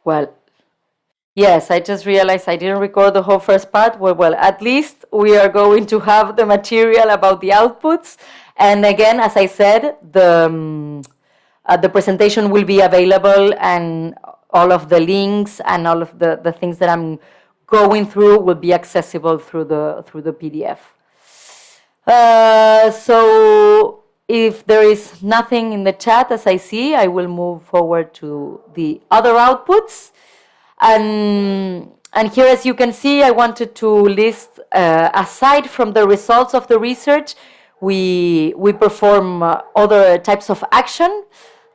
Well, yes, I just realized I didn't record the whole first part. Well, at least we are going to have the material about the outputs. And again, as I said, the presentation will be available, and all of the links and all of the things that I'm going through will be accessible through the PDF. So if there is nothing in the chat, as I see, I will move forward to the other outputs. And here, as you can see, I wanted to list, aside from the results of the research, we perform other types of action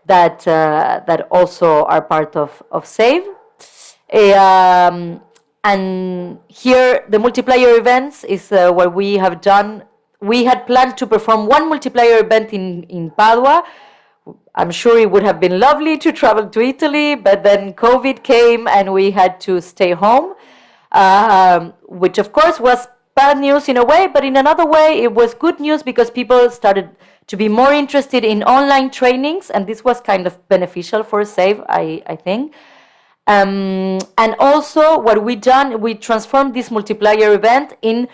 that also are part of SAVE. And here, the multiplier events is what we have done. We had planned to perform one multiplier event in Padua. I'm sure it would have been lovely to travel to Italy, but then COVID came and we had to stay home, which of course was bad news in a way, but in another way, it was good news because people started to be more interested in online trainings, and this was kind of beneficial for SAVE, I think. And also, what we done, we transformed this multiplier event in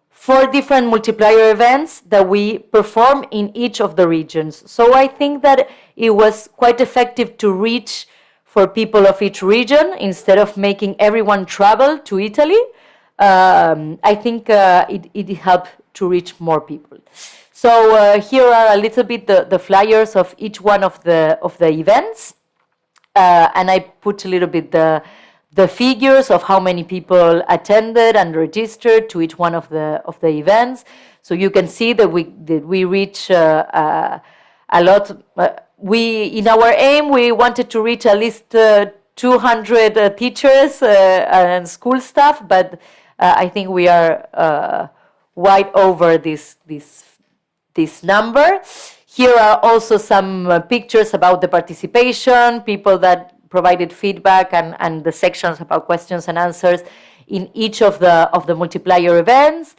4 different multiplier events that we perform in each of the regions. So I think that it was quite effective to reach for people of each region instead of making everyone travel to Italy. I think it helped to reach more people. So here are a little bit the flyers of each one of the events. And I put a little bit the figures of how many people attended and registered to each one of the events. So you can see that we reach a lot. In our aim, we wanted to reach at least 200 teachers and school staff, but I think we are wide over this number. Here are also some pictures about the participation, people that provided feedback, and the sections about questions and answers in each of the multiplier events.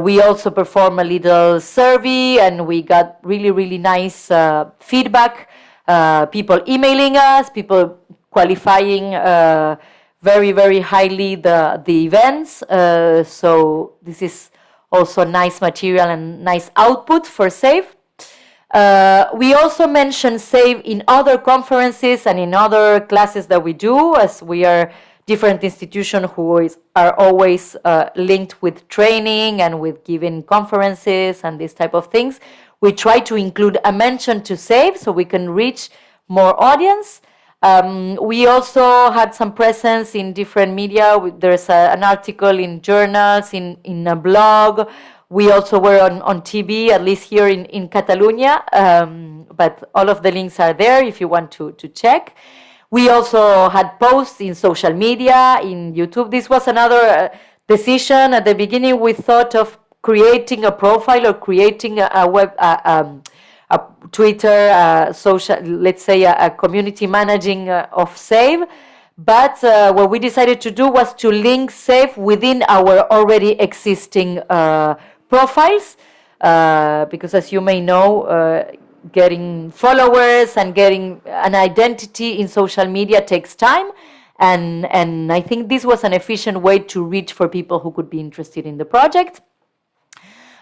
We also performed a little survey, and we got really nice feedback. People emailing us, people qualifying very highly the events. So this is also nice material and nice output for SAVE. We also mention SAVE in other conferences and in other classes that we do, as we are different institutions who are always linked with training and with giving conferences and these type of things. We try to include a mention to SAVE so we can reach more audience. We also had some presence in different media. There's an article in journals, in a blog. We also were on TV, at least here in Catalonia, but all of the links are there if you want to check. We also had posts in social media, in YouTube. This was another decision. At the beginning, we thought of creating a profile or creating a web, a Twitter, social, let's say a community managing of SAVE. But what we decided to do was to link SAVE within our already existing profiles, because as you may know, getting followers and getting an identity in social media takes time, and I think this was an efficient way to reach for people who could be interested in the project.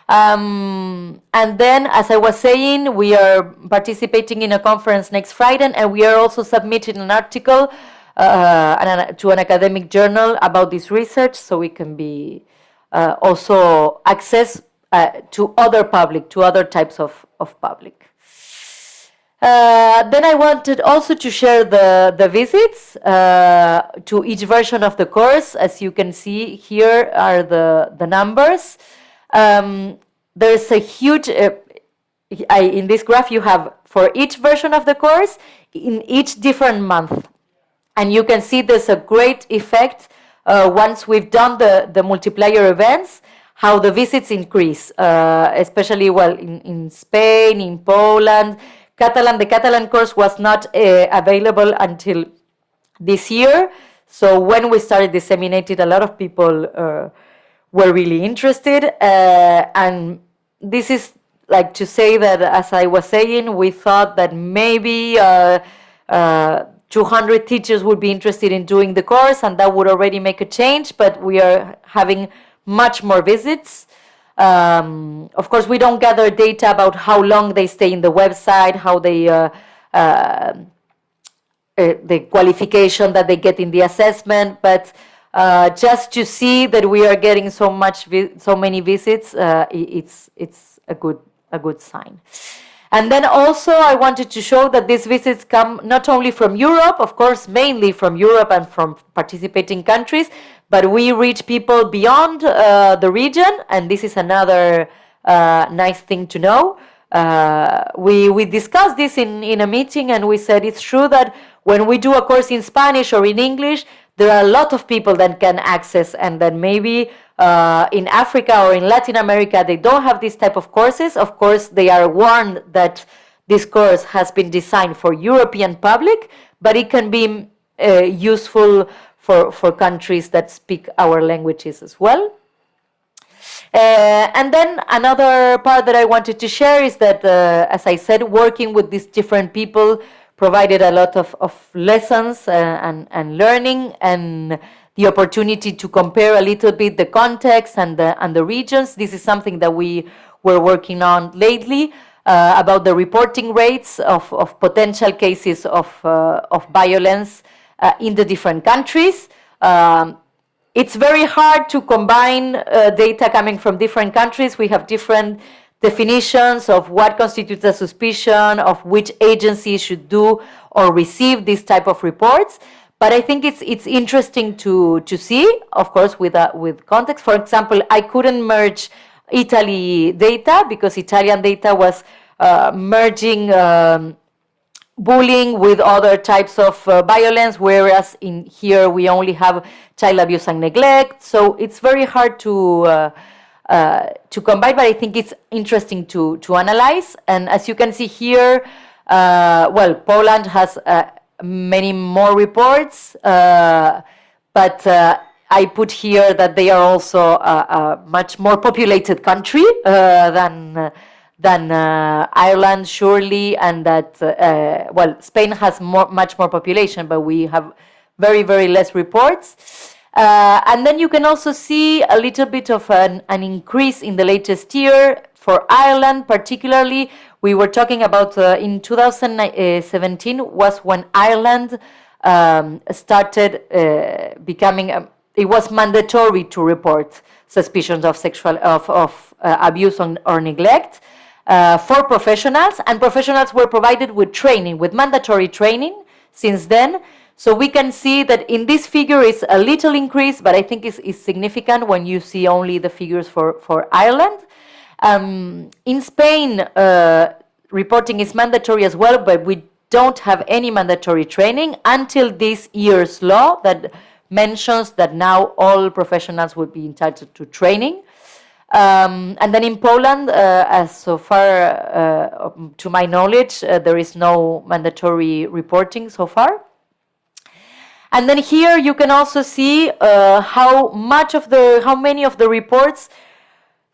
And then, as I was saying, we are participating in a conference next Friday, and we are also submitting an article to an academic journal about this research, so we can be also access to other types of public. Then I wanted also to share the visits to each version of the course. As you can see, here are the numbers. There's a huge, in this graph you have for each version of the course in each different month. And you can see there's a great effect once we've done the multiplier events, how the visits increase, especially in Spain, in Poland. The Catalan course was not available until this year. So when we started disseminating, a lot of people were really interested. And this is like to say that, as I was saying, we thought that maybe 200 teachers would be interested in doing the course, and that would already make a change, but we are having much more visits. Of course, we don't gather data about how long they stay in the website, how they the qualification that they get in the assessment, but just to see that we are getting so many visits, it's a good sign. And then also I wanted to show that these visits come not only from Europe, of course, mainly from Europe and from participating countries, but we reach people beyond the region, and this is another nice thing to know. We discussed this in a meeting, and we said it's true that when we do a course in Spanish or in English, there are a lot of people that can access, and that maybe in Africa or in Latin America they don't have this type of courses. Of course, they are warned that this course has been designed for European public, but it can be useful for countries that speak our languages as well. And then another part that I wanted to share is that, as I said, working with these different people provided a lot of lessons and learning, and the opportunity to compare a little bit the context and the regions. This is something that we were working on lately, about the reporting rates of potential cases of violence in the different countries. It's very hard to combine data coming from different countries. We have different definitions of what constitutes a suspicion, of which agency should do or receive this type of reports. But I think it's interesting to see, of course, with context. For example, I couldn't merge Italy data because Italian data was merging bullying with other types of violence, whereas in here we only have child abuse and neglect. So it's very hard to combine, but I think it's interesting to analyze. And as you can see here, well, Poland has many more reports, but I put here that they are also a much more populated country than Ireland, surely, and that, well, Spain has much more population, but we have very, very less reports. And then you can also see a little bit of an increase in the latest year. For Ireland particularly, we were talking about in 2017 was when Ireland started becoming, it was mandatory to report suspicions of sexual abuse or neglect for professionals, and professionals were provided with training, with mandatory training since then. So we can see that in this figure is a little increase, but I think it's significant when you see only the figures for Ireland. In Spain, reporting is mandatory as well, but we don't have any mandatory training until this year's law that mentions that now all professionals will be entitled to training. And then in Poland, as so far to my knowledge, there is no mandatory reporting so far. And then here you can also see how many of the reports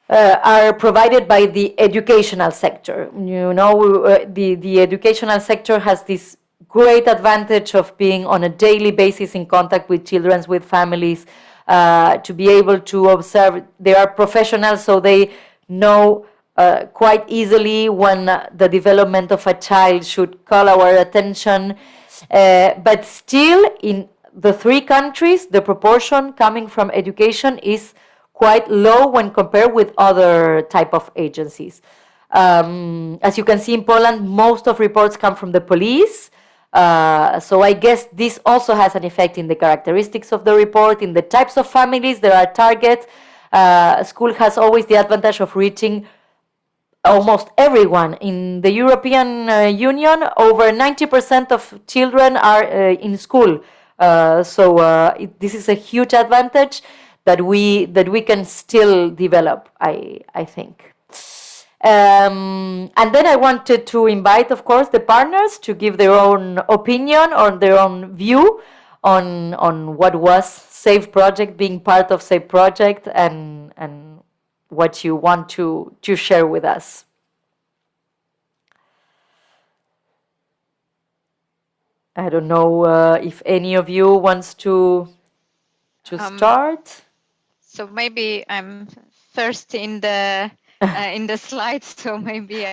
are provided by the educational sector. You know, the educational sector has this great advantage of being on a daily basis in contact with children, with families, to be able to observe. They are professionals, so they know quite easily when the development of a child should call our attention. But still, in the three countries, the proportion coming from education is quite low when compared with other type of agencies. As you can see in Poland, most of reports come from the police. So I guess this also has an effect in the characteristics of the report, in the types of families there are targets. School has always the advantage of reaching almost everyone. In the European Union, over 90% of children are in school. This is a huge advantage that we can still develop, I think. And then I wanted to invite, of course, the partners to give their own opinion or their own view on what was SAFE Project, being part of SAFE Project, and what you want to share with us. I don't know if any of you wants to start. So maybe I'm first in the slides, so maybe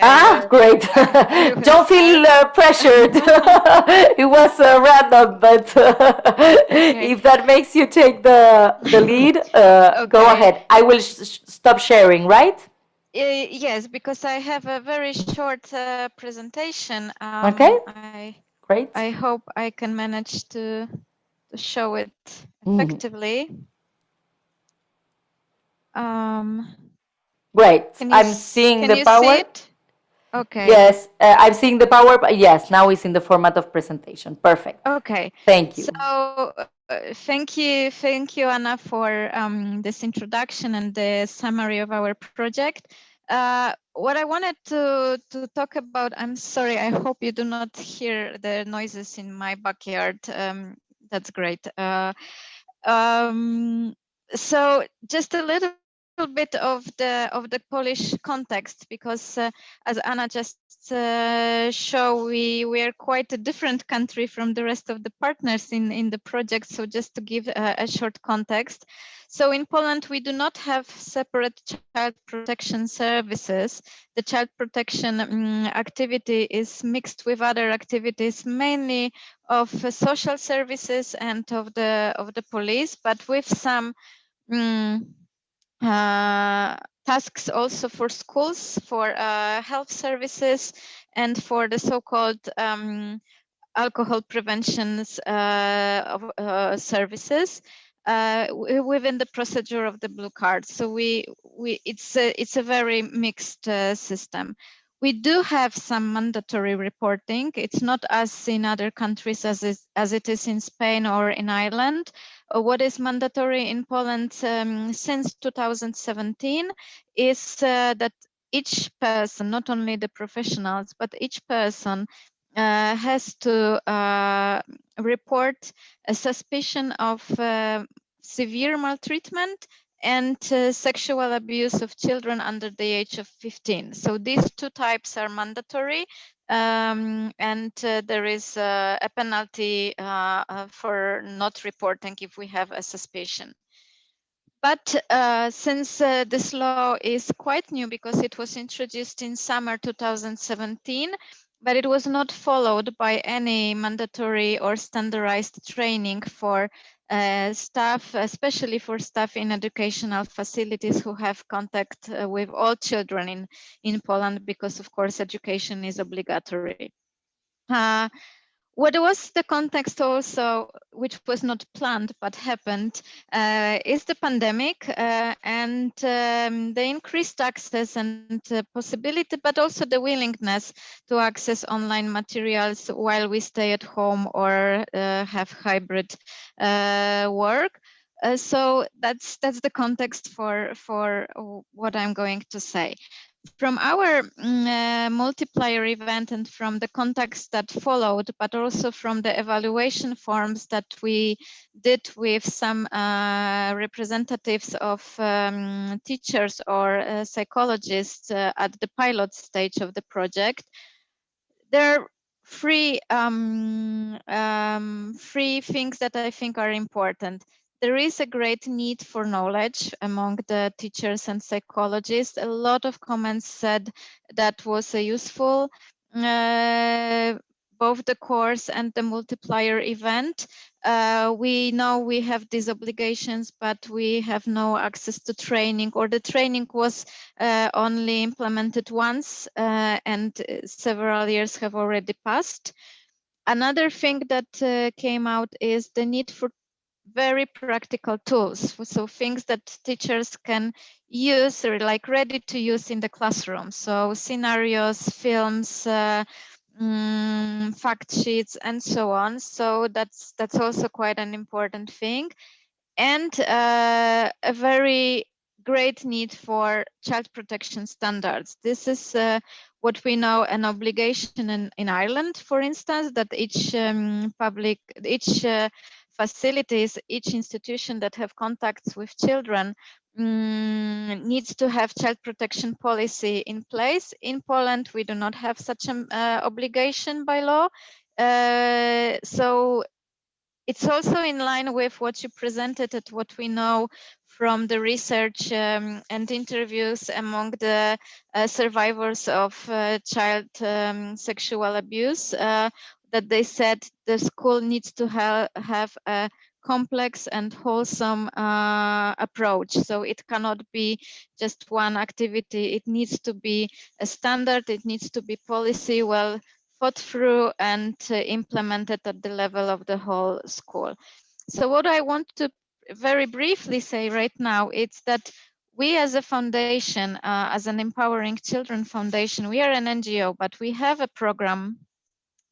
Great. I will Don't feel start. pressured. It was random, but Okay. if that makes you take the lead, go Okay. ahead. I will stop sharing, right? Yes, because I have a very short presentation. Okay, I great. hope I can manage to show it Mhm. effectively. Um, Great. I'm seeing can the you see power. it? Okay. Yes, I'm seeing the power. Yes, now it's in the format of presentation. Perfect. Okay. Thank you. So thank you, Anna, for this introduction and the summary of our project. What I wanted to talk about, I'm sorry, I hope you do not hear the noises in my backyard. That's great. So just a little bit of the Polish context, because as Anna just show, we are quite a different country from the rest of the partners in the project. So just to give a short context, so in Poland we do not have separate child protection services. The child protection activity is mixed with other activities, mainly of social services and of the police, but with some um, tasks also for schools, for health services, and for the so-called alcohol prevention services within the procedure of the blue card. So it's a very mixed system. We do have some mandatory reporting. It's not as in other countries as it is in Spain or in Ireland. What is mandatory in Poland since 2017 is that each person, not only the professionals, but each person has to report a suspicion of severe maltreatment and sexual abuse of children under the age of 15. So these two types are mandatory, and there is a penalty for not reporting if we have a suspicion. But since this law is quite new, because it was introduced in summer 2017, but it was not followed by any mandatory or standardized training for staff, especially for staff in educational facilities who have contact with all children in Poland, because of course education is obligatory. What was the context also, which was not planned but happened, is the pandemic and the increased access and possibility, but also the willingness to access online materials while we stay at home or have hybrid work. So that's the context for what I'm going to say. From our multiplier event and from the context that followed, but also from the evaluation forms that we did with some representatives of teachers or psychologists at the pilot stage of the project, there are three things that I think are important. There is a great need for knowledge among the teachers and psychologists. A lot of comments said that was useful. Uh, Both the course and the multiplier event. We know we have these obligations, but we have no access to training, or the training was only implemented once and several years have already passed. Another thing that came out is the need for very practical tools. So things that teachers can use, or like ready to use in the classroom. So scenarios, films, fact sheets, and so on. So that's also quite an important thing. And a very great need for child protection standards. This is what we know an obligation in Ireland, for instance, that each facilities, each institution that have contacts with children needs to have child protection policy in place. In Poland, we do not have such an obligation by law. So it's also in line with what you presented and what we know from the research and interviews among the survivors of child sexual abuse, that they said the school needs to have a complex and wholesome approach. So it cannot be just one activity. It needs to be a standard. It needs to be policy well thought through and implemented at the level of the whole school. So what I want to very briefly say right now is that we as a foundation, as an Empowering Children Foundation, we are an NGO, but we have a program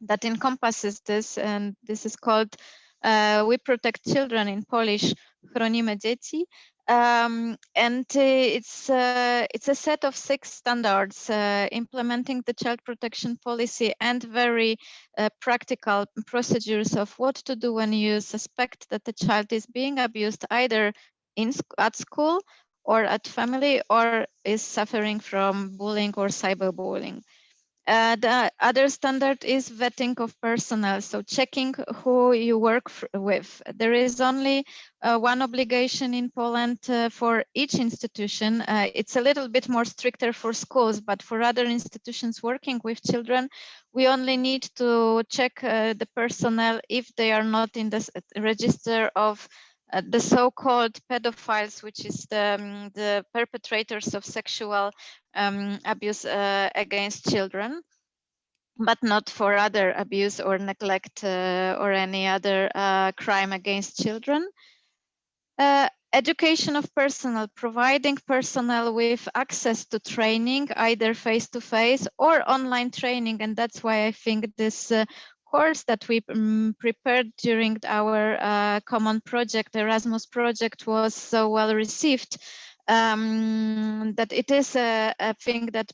that encompasses this, and this is called We Protect Children, in Polish, Chronimy Dzieci. And it's a set of 6 standards implementing the child protection policy and very practical procedures of what to do when you suspect that the child is being abused either at school or at family, or is suffering from bullying or cyberbullying. The other standard is vetting of personnel, so checking who you work with. There is only one obligation in Poland for each institution. It's a little bit more stricter for schools, but for other institutions working with children, we only need to check the personnel if they are not in the register of the so-called pedophiles, which is the perpetrators of sexual abuse against children, but not for other abuse or neglect or any other crime against children. Education of personnel, providing personnel with access to training, either face-to-face or online training. And that's why I think this course that we prepared during our common project, Erasmus project, was so well received, that it is a thing that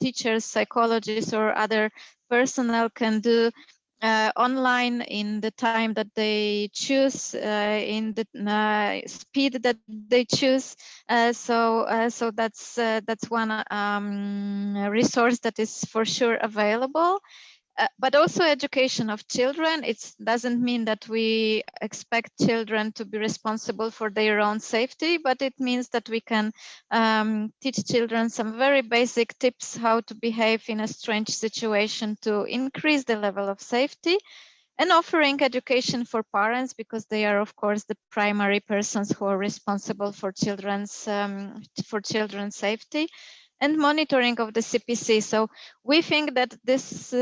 teachers, psychologists, or other personnel can do online in the time that they choose, in the speed that they choose. So that's one resource that is for sure available. But also education of children. It doesn't mean that we expect children to be responsible for their own safety, but it means that we can teach children some very basic tips how to behave in a strange situation to increase the level of safety, and offering education for parents, because they are, of course, the primary persons who are responsible for children's safety, and monitoring of the CPC. So we think that this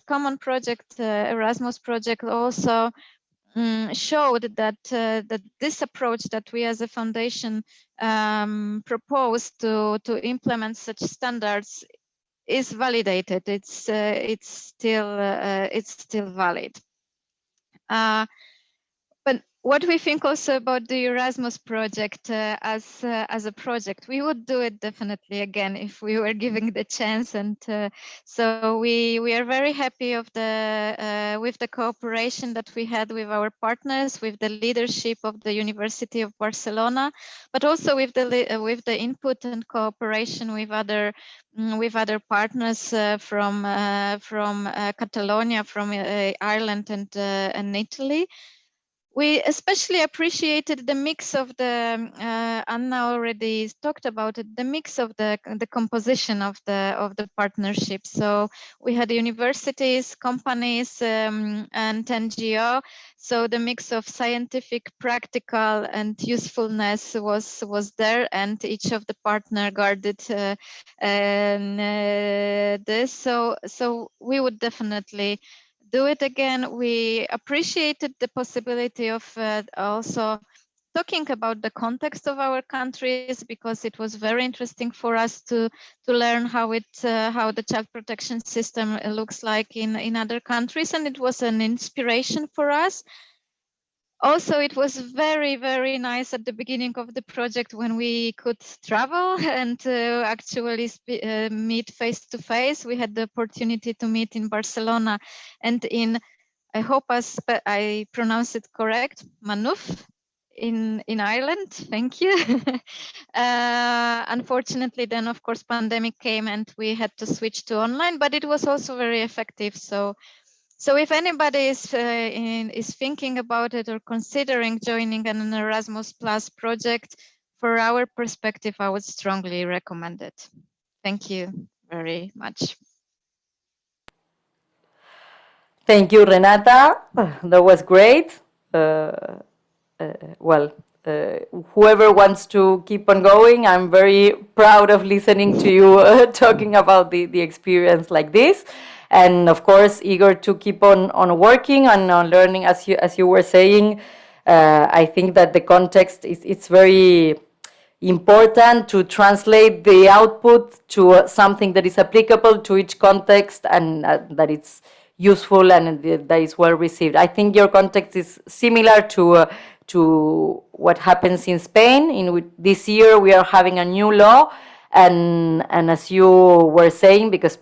common project, Erasmus project, also showed that that this approach that we as a foundation propose to implement such standards is validated. It's still valid. But what we think also about the Erasmus project as a project, we would do it definitely again if we were given the chance. And so we are very happy of the with the cooperation that we had with our partners, with the leadership of the University of Barcelona, but also with the input and cooperation with other partners from Catalonia, from Ireland, and Italy. We especially appreciated the mix of the Anna already talked about it, the mix of the composition of the partnership. So we had universities, companies, and NGO. So the mix of scientific, practical, and usefulness was there, and each of the partner guarded this. So we would definitely do it again. We appreciated the possibility of also talking about the context of our countries, because it was very interesting for us to learn how the child protection system looks like in other countries, and it was an inspiration for us. Also, it was very, very nice at the beginning of the project when we could travel and actually meet face to face. We had the opportunity to meet in Barcelona and in, I hope I pronounce it correct, Maynooth in Ireland. Thank you. Unfortunately, then of course pandemic came and we had to switch to online, but it was also very effective. So So if anybody is thinking about it or considering joining an Erasmus Plus project, for our perspective, I would strongly recommend it. Thank you very much. Thank you, Renata. That was great. Well, whoever wants to keep on going, I'm very proud of listening to you talking about the experience like this. And of course, eager to keep on working and on learning, as you were saying. I think that the context it's very important to translate the output to something that is applicable to each context and that it's useful and that is well received. I think your context is similar to what happens in Spain. This year we are having a new law, and as you were saying, because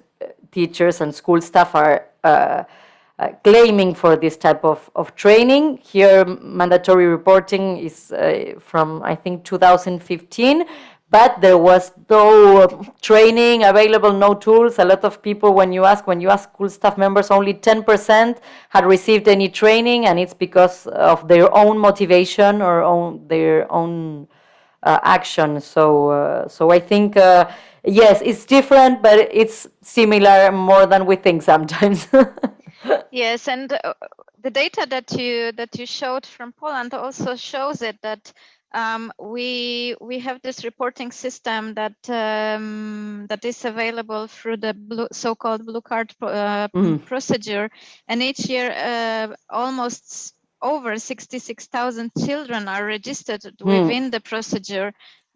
teachers and school staff are claiming for this type of training. Here, mandatory reporting is from, I think, 2015, but there was no training available, no tools. A lot of people, when you ask school staff members, only 10% had received any training, and it's because of their own motivation or their own action. So I think, yes, it's different, but it's similar more than we think sometimes. Yes, and the data that you showed from Poland also shows it that we have this reporting system that that is available through the so-called blue card procedure, and each year almost over 66,000 children are registered within the procedure,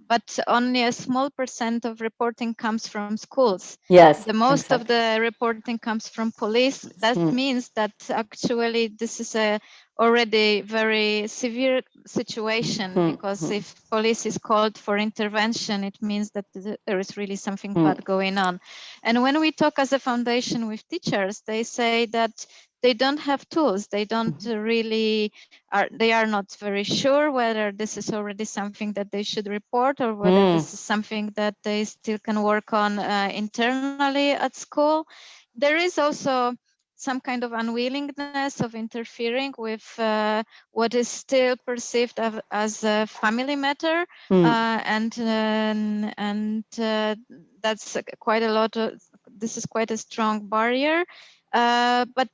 but only a small percent of reporting comes from schools. Yes, the most of the reporting comes from police. That means that actually this is a already very severe situation, because if police is called for intervention, it means that there is really something bad going on. And when we talk as a foundation with teachers, they say that they don't have tools. They don't really they are not very sure whether this is already something that they should report or whether this is something that they still can work on internally at school. There is also some kind of unwillingness of interfering with what is still perceived as a family matter, and that's quite a lot of, this is quite a strong barrier. But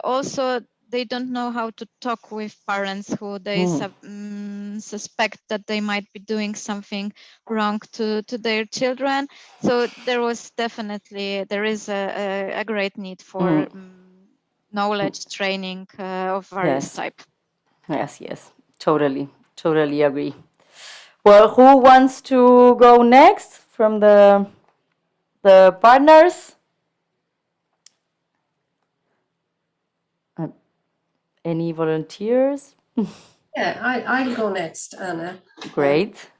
also they don't know how to talk with parents who they suspect that they might be doing something wrong to their children. So there is a great need for knowledge training of various type. Yes, totally agree. Well, who wants to go next from the partners? Any volunteers? Yeah, I'll go next, Anna. Great.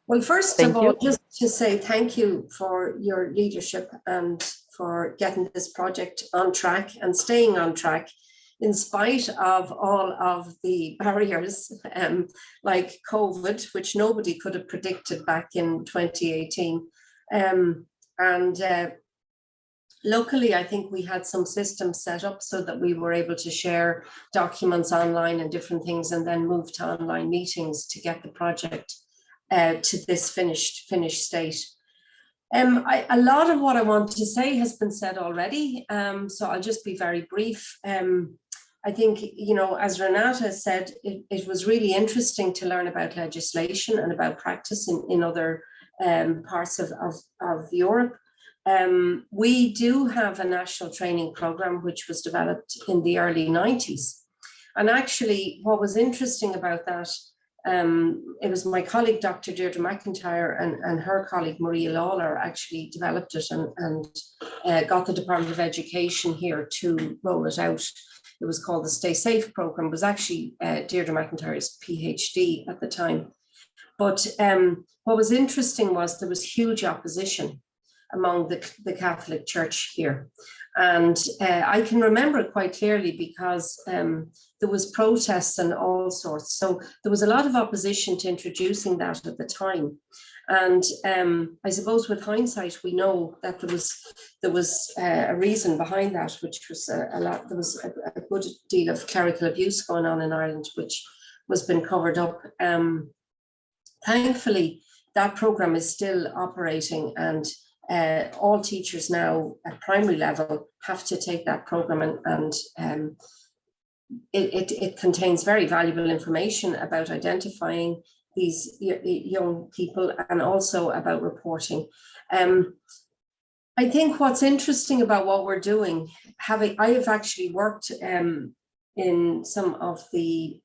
Well, first of all, just to say thank you for your leadership and for getting this project on track and staying on track in spite of all of the barriers like COVID, which nobody could have predicted back in 2018. Luckily, I think we had some systems set up so that we were able to share documents online and different things, and then move to online meetings to get the project to this finished state. A lot of what I want to say has been said already, so I'll just be very brief. I think, you know, as Renata said, it was really interesting to learn about legislation and about practice in other parts of Europe. We do have a national training program which was developed in the early 90s. And actually, what was interesting about that, it was my colleague, Dr. Deirdre McIntyre, and her colleague, Maria Lawler, actually developed it and got the Department of Education here to roll it out. It was called the Stay Safe program. It was actually Deirdre McIntyre's PhD at the time. But what was interesting was there was huge opposition. among the Catholic Church here. And I can remember it quite clearly because there was protests and all sorts. So there was a lot of opposition to introducing that at the time. And I suppose with hindsight, we know that there was a reason behind that, which was there was a good deal of clerical abuse going on in Ireland, which was been covered up. Thankfully, that program is still operating, and all teachers now at primary level have to take that program, and it contains very valuable information about identifying these young people and also about reporting. I think what's interesting about what we're doing, I have actually worked in some of the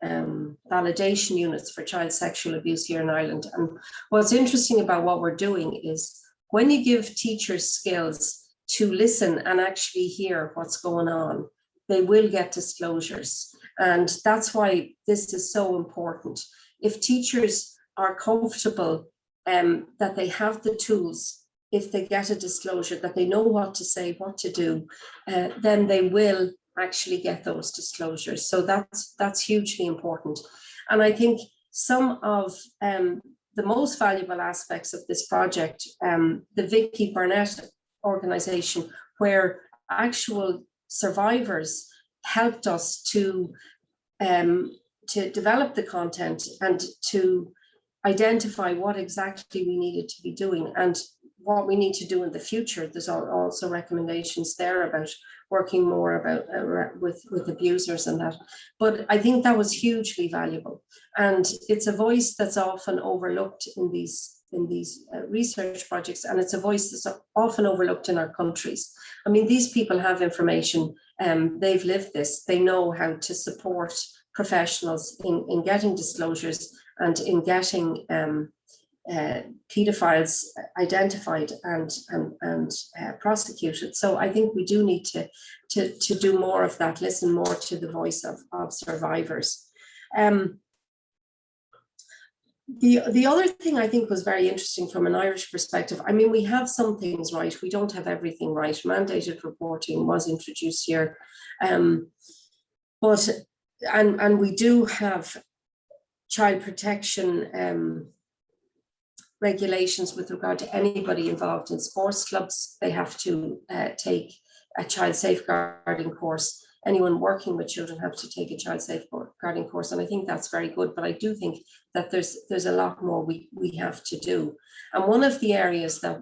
validation units for child sexual abuse here in Ireland. And what's interesting about what we're doing is when you give teachers skills to listen and actually hear what's going on, they will get disclosures. And that's why this is so important. If teachers are comfortable that they have the tools, if they get a disclosure, that they know what to say, what to do, then they will actually get those disclosures. So that's hugely important. And I think some of the most valuable aspects of this project, the Vicky Barnett organization, where actual survivors helped us to develop the content and to identify what exactly we needed to be doing and what we need to do in the future. There's also recommendations there about working more about with abusers and that. But I think that was hugely valuable, and it's a voice that's often overlooked in these research projects, and it's a voice that's often overlooked in our countries. I mean, these people have information, they've lived this, they know how to support professionals in getting disclosures and in getting paedophiles identified and prosecuted. So I think we do need to do more of that, listen more to the voice of survivors. The other thing I think was very interesting from an Irish perspective, I mean, we have some things right, we don't have everything right. Mandated reporting was introduced here, but we do have child protection regulations with regard to anybody involved in sports clubs. They have to take a child safeguarding course. Anyone working with children have to take a child safeguarding course, and I think that's very good. But I do think that there's a lot more we have to do. And one of the areas that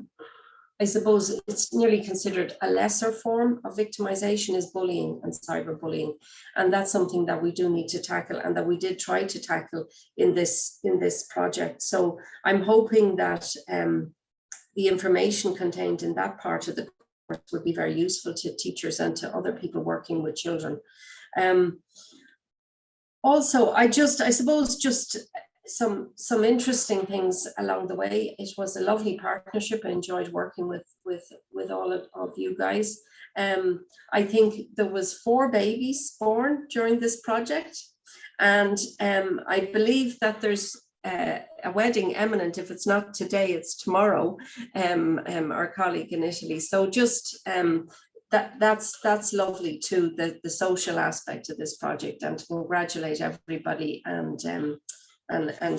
I suppose it's nearly considered a lesser form of victimization is bullying and cyberbullying, and that's something that we do need to tackle, and that we did try to tackle in this project. So I'm hoping that the information contained in that part of the course would be very useful to teachers and to other people working with children. Also, I suppose just some interesting things along the way. It was a lovely partnership. I enjoyed working with all of you guys. I think there was 4 babies born during this project, and I believe that there's a wedding imminent. If it's not today, it's tomorrow. Our colleague in Italy. So just that's lovely too. The social aspect of this project, and to congratulate everybody and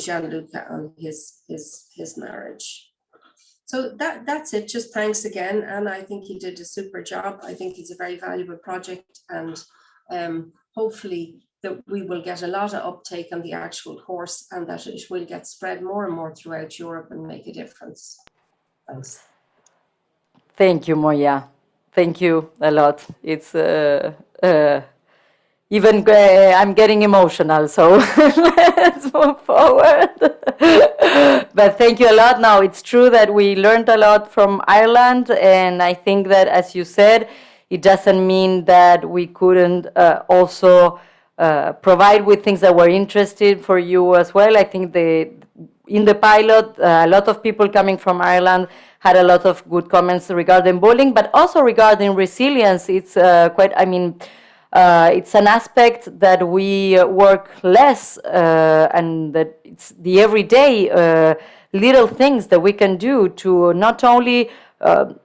Gianluca on his marriage. So that's it. Just thanks again, and I think he did a super job. I think it's a very valuable project, and hopefully that we will get a lot of uptake on the actual course, and that it will get spread more and more throughout Europe and make a difference. Thanks. Thank you, Moya. Thank you a lot. It's even I'm getting emotional, so let's move forward. But thank you a lot. Now, it's true that we learned a lot from Ireland, and I think that, as you said, it doesn't mean that we couldn't also provide with things that were interesting for you as well. I think in the pilot, a lot of people coming from Ireland had a lot of good comments regarding bullying, but also regarding resilience. It's it's an aspect that we work less, and that it's the everyday little things that we can do to not only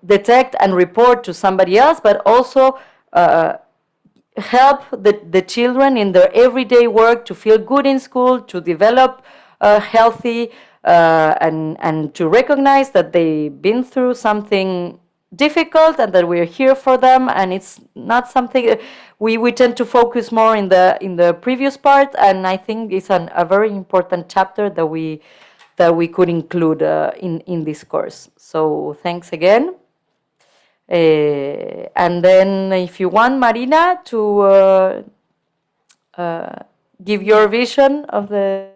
detect and report to somebody else, but also help the children in their everyday work to feel good in school, to develop healthy, and to recognize that they've been through something difficult and that we're here for them. And it's not something we tend to focus more in the previous part, and I think it's a very important chapter that we could include in this course. So thanks again. And then if you want, Marina, to give your vision of the...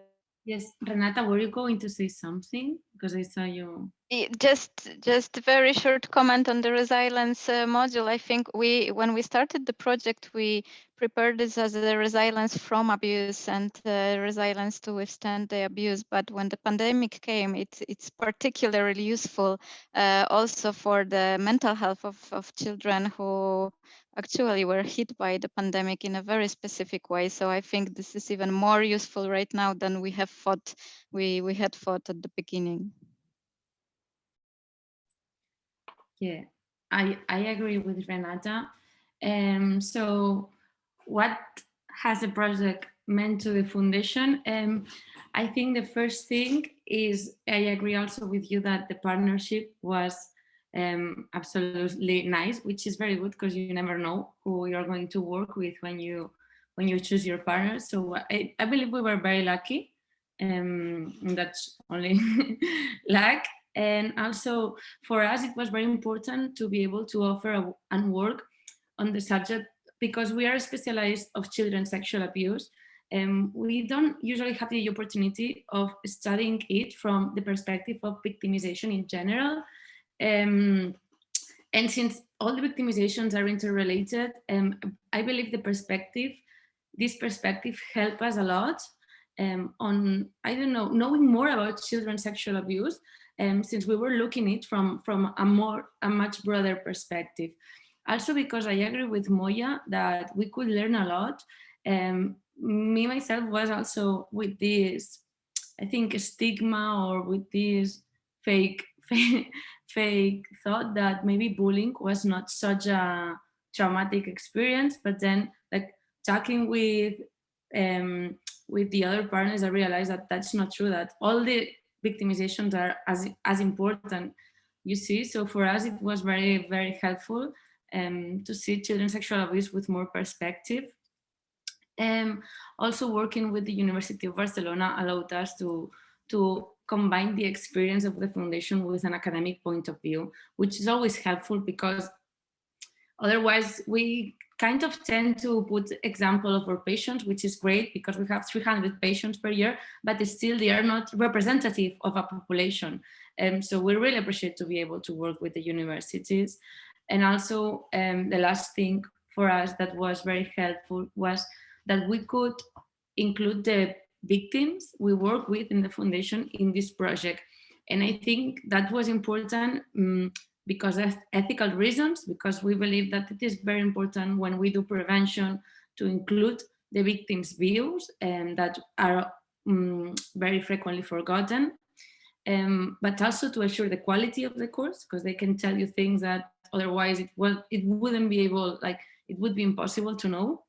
Yes, Renata, were you going to say something? Because I saw you. Just a very short comment on the resilience module. I think when we started the project, we prepared this as a resilience from abuse and resilience to withstand the abuse. But when the pandemic came, it's particularly useful also for the mental health of children who actually were hit by the pandemic in a very specific way. So I think this is even more useful right now than we had thought at the beginning. Yeah, I agree with Renata. So what has the project meant to the foundation? I think the first thing is, I agree also with you that the partnership was absolutely nice, which is very good because you never know who you're going to work with when you choose your partner. So I believe we were very lucky. That's only luck. And also for us, it was very important to be able to offer and work on the subject because we are specialized of children's sexual abuse. We don't usually have the opportunity of studying it from the perspective of victimization in general. And since all the victimizations are interrelated, I believe this perspective helped us a lot on, I don't know, knowing more about children's sexual abuse, since we were looking at it from a much broader perspective. Also because I agree with Moya that we could learn a lot. Me myself was also with this, I think, stigma or with this fake thought that maybe bullying was not such a traumatic experience. But then, like, talking with the other partners, I realized that that's not true, that all the victimizations are as important, you see. So for us, it was very, very helpful to see children's sexual abuse with more perspective. Also working with the University of Barcelona allowed us to combine the experience of the foundation with an academic point of view, which is always helpful because otherwise we kind of tend to put example of our patients, which is great because we have 300 patients per year, but still they are not representative of a population. So we really appreciate to be able to work with the universities. And also the last thing for us that was very helpful was that we could include the victims we work with in the foundation in this project. And I think that was important because of ethical reasons, because we believe that it is very important when we do prevention to include the victims' views that are very frequently forgotten, but also to assure the quality of the course, because they can tell you things that otherwise it wouldn't be able, like it would be impossible to know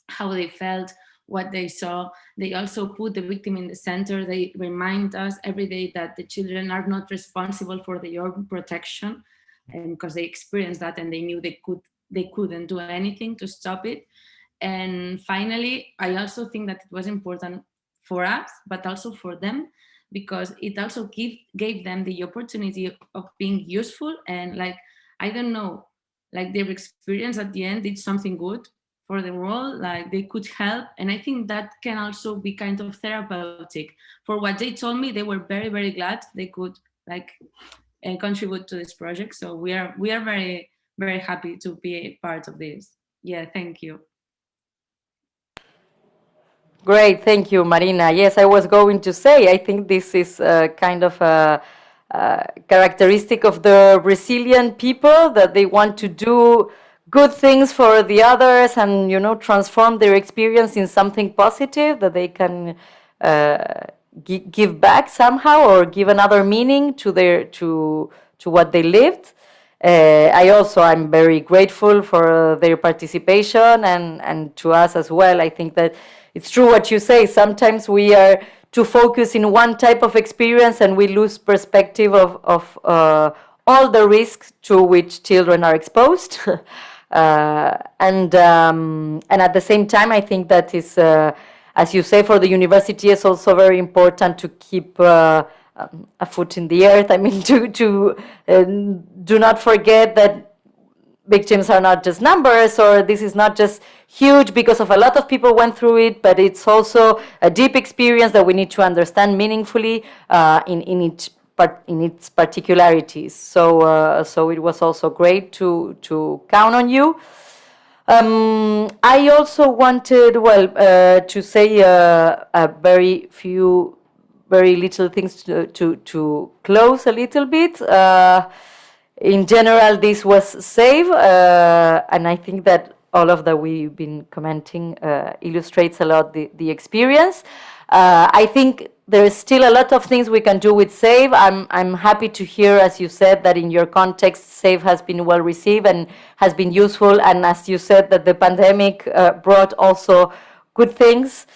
how they felt, what they saw. They also put the victim in the center. They remind us every day that the children are not responsible for their own protection, because they experienced that and they knew they couldn't do anything to stop it. And finally, I also think that it was important for us, but also for them, because it also gave them the opportunity of being useful and, like, I don't know, like their experience at the end did something good for the world, like they could help. And I think that can also be kind of therapeutic. For what they told me, they were very, very glad they could contribute to this project. So we are very, very happy to be a part of this. Yeah, thank you. Great, thank you, Marina. Yes, I was going to say, I think this is kind of a characteristic of the resilient people, that they want to do good things for the others and, you know, transform their experience in something positive that they can give back somehow, or give another meaning to what they lived. I'm very grateful for their participation and to us as well. I think that it's true what you say. Sometimes we are too focused in one type of experience and we lose perspective of all the risks to which children are exposed. And at the same time, I think that is, as you say, for the university, it's also very important to keep a foot in the earth. I mean, to do not forget that victims are not just numbers, or this is not just huge because of a lot of people went through it, but it's also a deep experience that we need to understand meaningfully in its particularities. So it was also great to count on you. I also wanted, to say a very little things to close a little bit. In general, this was safe, and I think that all of that we've been commenting illustrates a lot the experience. I think there is still a lot of things we can do with SAVE. I'm happy to hear, as you said, that in your context, SAVE has been well received and has been useful. And as you said, that the pandemic brought also good things.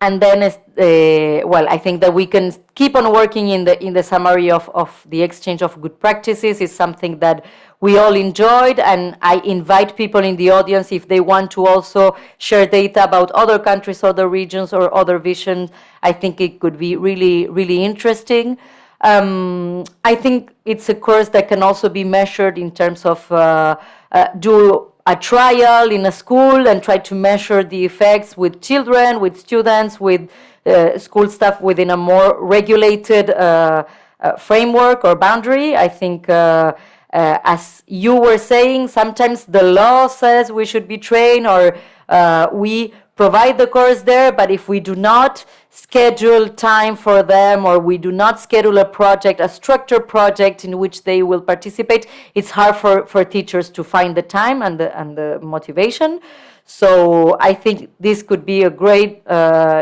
And then, I think that we can keep on working in the summary of the exchange of good practices. Is something that we all enjoyed, and I invite people in the audience, if they want to also share data about other countries, other regions, or other visions. I think it could be really, really interesting. I think it's a course that can also be measured in terms of do a trial in a school and try to measure the effects with children, with students, with school staff within a more regulated framework or boundary. I think, as you were saying, sometimes the law says we should be trained, or we provide the course there, but if we do not schedule time for them, or we do not schedule a structured project in which they will participate, it's hard for teachers to find the time and the motivation. So I think this could be a great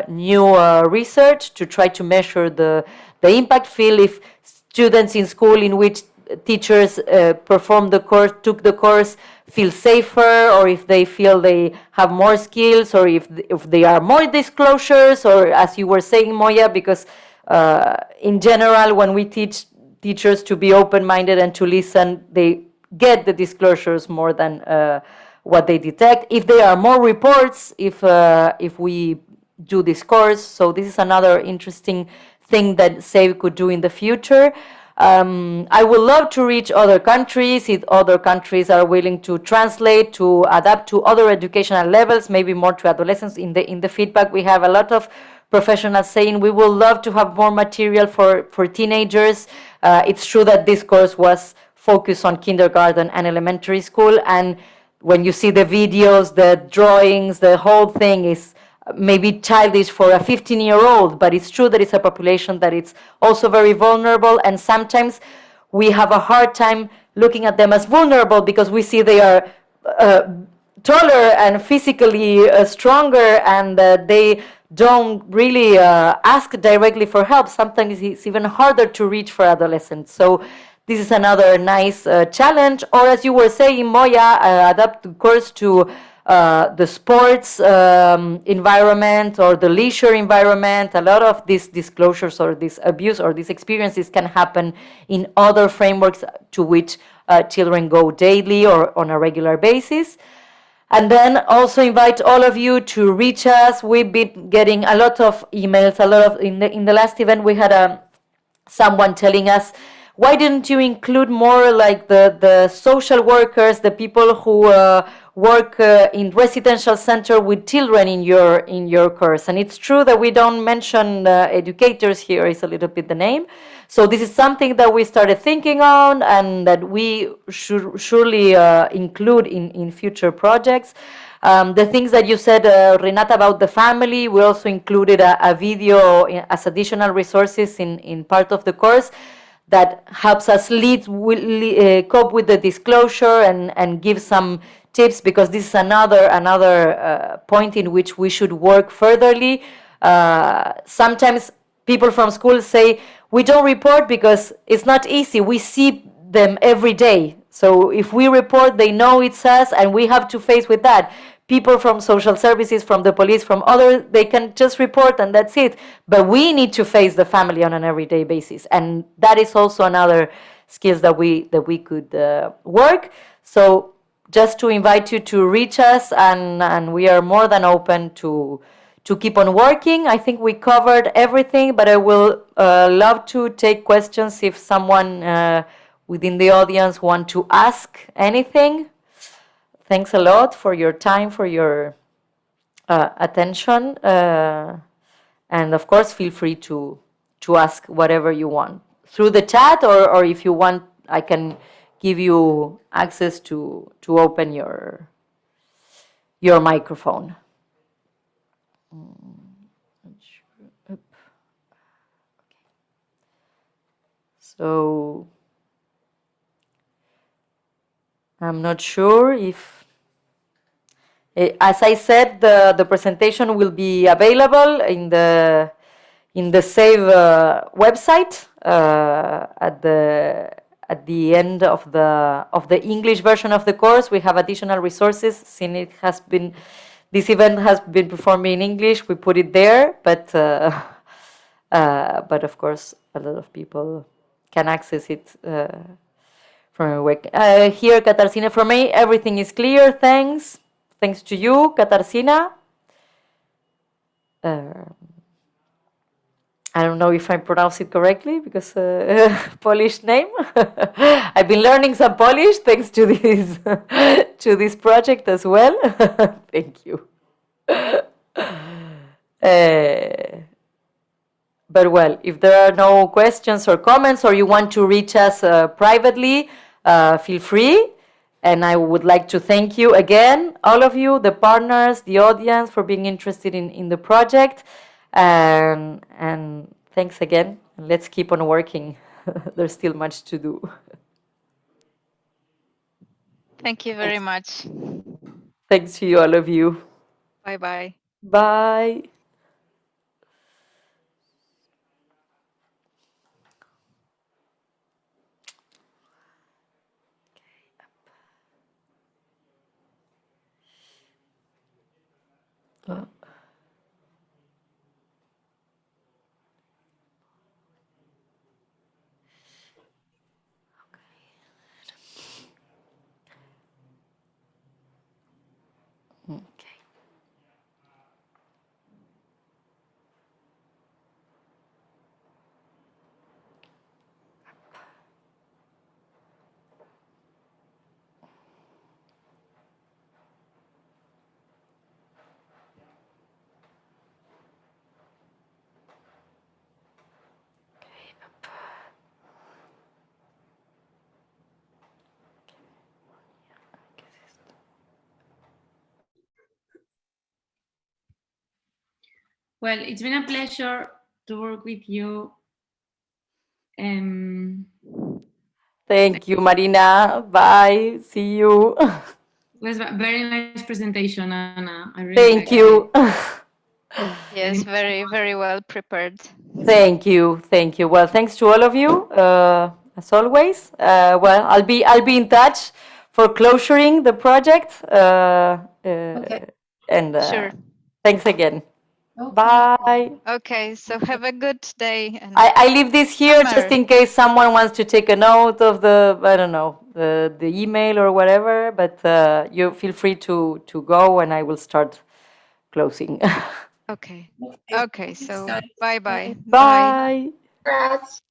new research to try to measure the impact. Feel if students in school in which teachers perform the course, took the course, feel safer, or if they feel they have more skills, or if they are more disclosures, or as you were saying, Moya, because in general, when we teach teachers to be open-minded and to listen, they get the disclosures more than what they detect. If there are more reports, if we do this course, so this is another interesting thing that SAVE could do in the future. I would love to reach other countries if other countries are willing to translate, to adapt to other educational levels, maybe more to adolescents. In the feedback, we have a lot of professionals saying we would love to have more material for teenagers. It's true that this course was focused on kindergarten and elementary school, and when you see the videos, the drawings, the whole thing is maybe childish for a 15-year-old, but it's true that it's a population that it's also very vulnerable, and sometimes we have a hard time looking at them as vulnerable because we see they are taller and physically stronger, and they don't really ask directly for help. Sometimes it's even harder to reach for adolescents. So this is another nice challenge. Or as you were saying, Moya, adapt the course to the sports environment or the leisure environment. A lot of these disclosures or this abuse or these experiences can happen in other frameworks to which children go daily or on a regular basis. And then also invite all of you to reach us. We've been getting a lot of emails, in the last event we had someone telling us, why didn't you include more like the social workers, the people who work in residential center with children in your course? And it's true that we don't mention educators here, is a little bit the name. So this is something that we started thinking on and that we should surely include in future projects. The things that you said, Renata, about the family, we also included a video as additional resources in part of the course that helps us cope with the disclosure and give some tips, because this is another point in which we should work furtherly. Sometimes people from school say, we don't report because it's not easy. We see them every day. So if we report, they know it's us, and we have to face with that. People from social services, from the police, from other, they can just report and that's it. But we need to face the family on an everyday basis, and that is also another skills that we could work. So just to invite you to reach us, and we are more than open to keep on working. I think we covered everything, but I will love to take questions if someone within the audience want to ask anything. Thanks a lot for your time, for your attention, and of course, feel free to ask whatever you want through the chat, or if you want, I can give you access to open your microphone. So I'm not sure if, as I said, the presentation will be available in the SAVE website at the end of the English version of the course. We have additional resources since this event has been performed in English. We put it there, but of course a lot of people can access it from a web. Here, Katarzyna, from me, everything is clear. Thanks to you, Katarzyna. I don't know if I pronounce it correctly because Polish name. I've been learning some Polish thanks to this project as well. Thank you. But well, if there are no questions or comments, or you want to reach us privately, feel free. And I would like to thank you again, all of you, the partners, the audience, for being interested in the project. And thanks again. Let's keep on working. There's still much to do. Thank you very much. Thanks to all of you. Bye-bye. Bye. Okay. Well, it's been a pleasure to work with you. Thank you, Marina. Bye. See you. It was a very nice presentation, Anna. I really Thank liked you. Yes, very, very well prepared. Thank you. Thank you. Well, thanks to all of you, as always. Well, I'll be in touch for closuring the project. Okay. And Sure. thanks again. Okay. Bye. Okay, so have a good day. And I leave this here just Summer. in case someone wants to take a note of I don't know, the email or whatever, but you feel free to go, and I will start closing. Okay. Okay. Okay, so guys. bye-bye. Bye. Congrats.